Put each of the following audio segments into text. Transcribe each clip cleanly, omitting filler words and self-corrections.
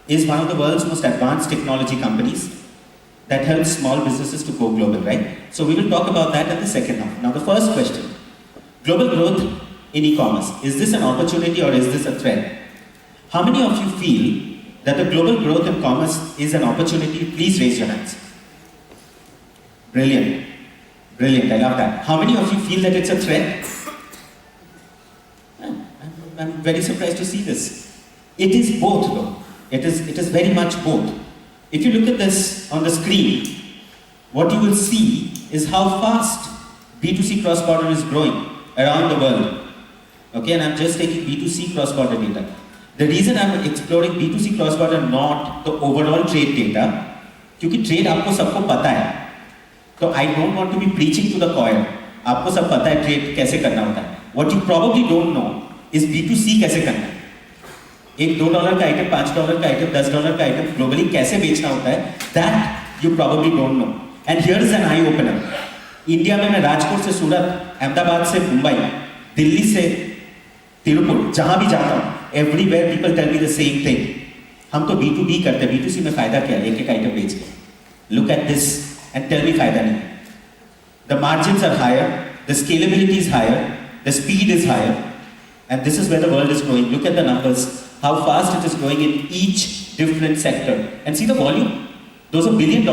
is one of the world's most advanced technology companies that helps small businesses to go global, right? So we will talk about that at the second half. Now the first question, global growth in e-commerce. Is this an opportunity or is this a threat? How many of you feel that the global growth in commerce is an opportunity? Please raise your hands. Brilliant. Brilliant, I love that. How many of you feel that it's a threat? I'm very surprised to see this. It is both though. It is very much both. If you look at this on the screen, what you will see is how fast B2C cross-border is growing around the world. Okay, and I'm just taking B2C cross-border data. The reason I'm exploring B2C cross-border, not the overall trade data, क्योंकि trade आपको सबको पता है. So I don't want to be preaching to the choir. आपको सब पता है trade कैसे करना होता है. What you probably don't know is B2C कैसे करना है. एक $2 का आइटम, $5 का आइटम, $10 का आइटम ग्लोबली कैसे बेचना होता है, that you probably don't know. And here is an eye opener. India में मैं राजकोट से सूरत, अहमदाबाद से मुंबई, दिल्ली से तिरुपुर, जहां भी जाता हूं, everywhere people tell me the same thing. हम तो B2B करते हैं, B2C में फायदा क्या है, एक आइटम बेच के. Look at this and tell me फायदा नहीं. The margins are higher, the scalability is higher, the speed is higher, and this is where the world is growing. Look at the numbers. How fast it is growing in each different sector. And see the volume? Those are $1 billion.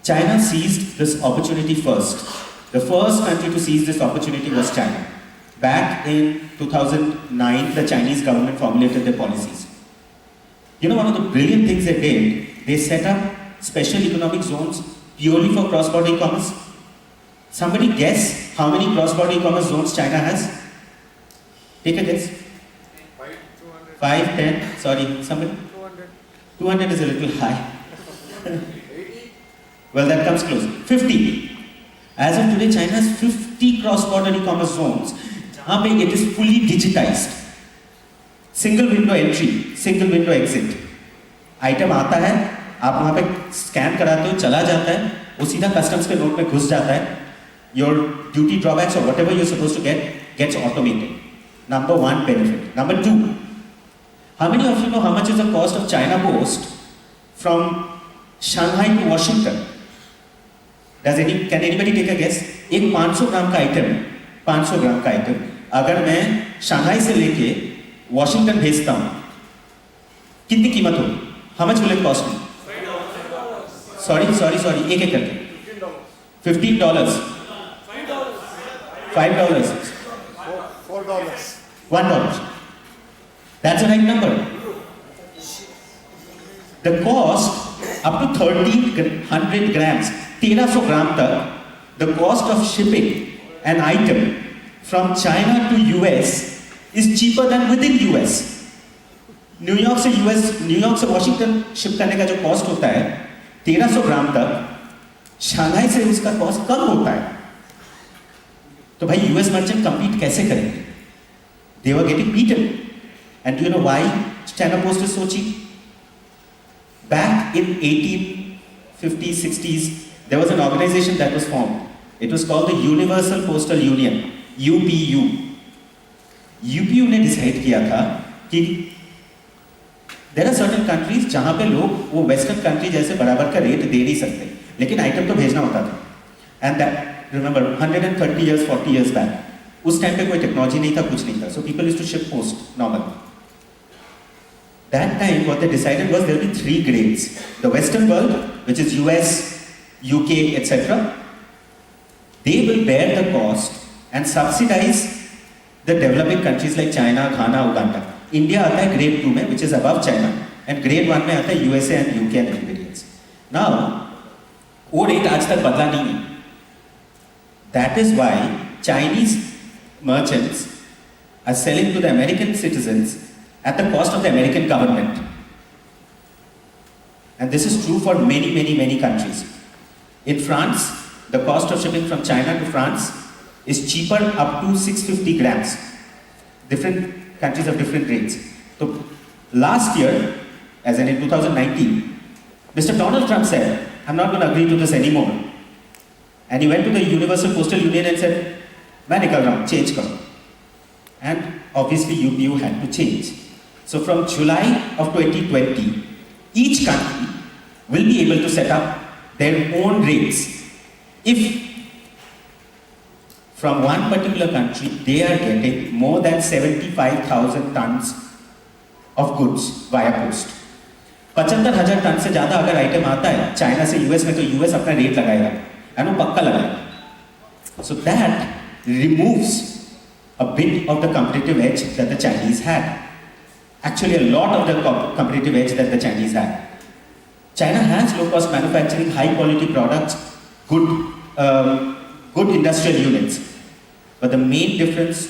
China seized this opportunity first. The first country to seize this opportunity was China. Back in 2009, the Chinese government formulated their policies. You know, one of the brilliant things they did, they set up special economic zones purely for cross-border e-commerce. Somebody guess how many cross-border e-commerce zones China has? Take a guess. 5, 10, sorry, somebody? 200. 200 is a little high. 80. Well, that comes close. 50. As of today, China has 50 cross-border e-commerce zones. It is fully digitized. Single window entry, single window exit. Item आता है, आप वहाँ पे scan कराते हो, चला जाता है, वो सीधा customs के note में घुस जाता है. Your duty drawbacks or whatever you're supposed to get gets automated. Number one benefit. Number two. How many of you know how much is the cost of China Post from Shanghai to Washington? Can anybody take a guess? एक 500 ग्राम का item, 500 ग्राम का item, अगर मैं Shanghai से लेके Washington भेजता हूँ, कितनी कीमत होगी? How much will it cost me? Sorry, एक एक करके. $15. $5. $4. $1. That's the right number. The cost up to 1300 grams, 1300 ग्राम तक, the cost of shipping an item from China to US is cheaper than within US. New York से Washington ship करने का जो cost होता है 1300 ग्राम तक, शंघाई से उसका कॉस्ट कम होता है. तो भाई यूएस मर्चेंट कंपीट कैसे करेंगे? They were getting beaten. And do you know why China Post is so cheap? Back in 1850s, 60s, there was an organization that was formed. It was called the Universal Postal Union, UPU. UPU ने decide किया था कि there are certain countries जहाँ पे लोग वो western country जैसे बराबर का रेट दे नहीं सकते, लेकिन आइटम तो भेजना होता था. And that, remember, 130 years, 40 years back, उस टाइम पे कोई टेक्नोलॉजी नहीं था, कुछ नहीं था. So people used to ship post normally. That time, what they decided was there will be 3 grades. The Western world, which is US, UK, etc., they will bear the cost and subsidize the developing countries like China, Ghana, Uganda. India आता है grade 2 में, which is above China, and grade 1 में आता है USA and UK and everybody else. Now, वो rate आज तक बदला नहीं है. That is why Chinese merchants are selling to the American citizens at the cost of the American government. And this is true for many, many, many countries. In France, the cost of shipping from China to France is cheaper up to 650 grams. Different countries have different rates. So last year, as in 2019, Mr. Donald Trump said, I'm not going to agree to this anymore. And he went to the Universal Postal Union and said, मैं निकल रहा हूँ, change करो. And obviously UPU had to change. So from July of 2020, each country will be able to set up their own rates. If from one particular country they are getting more than 75,000 tons of goods via post. 75,000 ton से ज़्यादा अगर item आता है China से US में, तो US अपना rate लगाएगा, और वो पक्का लगाएगा. So that removes a bit of the competitive edge that the Chinese had. Actually, a lot of the competitive edge that the Chinese had. China has low-cost manufacturing, high-quality products, good industrial units. But the main difference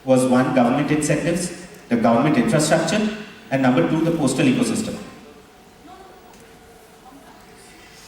was one, government incentives, the government infrastructure, and number two, the postal ecosystem.